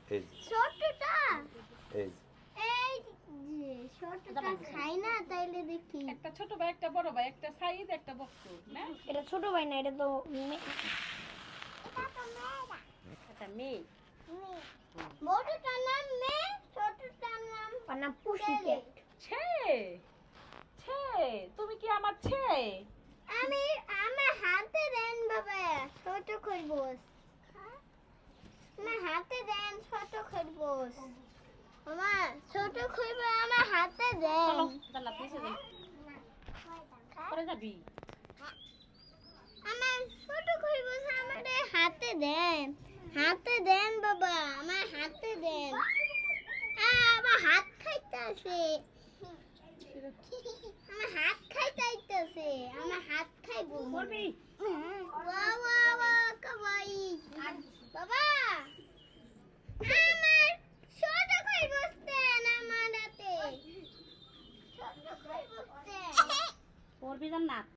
এই ছোটটা এই এই যে ছোটটা খাই না তাইলে দেখি একটা ছোট ভাই একটা বড় ভাই একটা সাইদ একটা বক্তু না এটা ছোট ভাই না, এটা তো এটা মেয়ে বড়টার নাম মেয়ে ছোটটার নাম ওর নাম পুষিকে। ছে ছে তুমি কি আমার ছে আমি আমার হাতে দেন বাবা ছোট খরগোশ আমার হাতে দেন ছোট খরগোশ মামা ছোট খরগোশ আমার হাতে দেন চলো দাঁড়া পিছে যাই পরে যাবি আমার ছোট খরগোশ আমাদের হাতে দেন বাবা আমার হাতে দেন আমার হাত খাইতেছে আমার হাত খাইতেছে আমার হাত খাইবো করবি বাহ বাহ বাহ কাবাই বাবা আমার ছোট খরগোশ দেন আমার হাতে ছোট খরগোশ দেন করবি না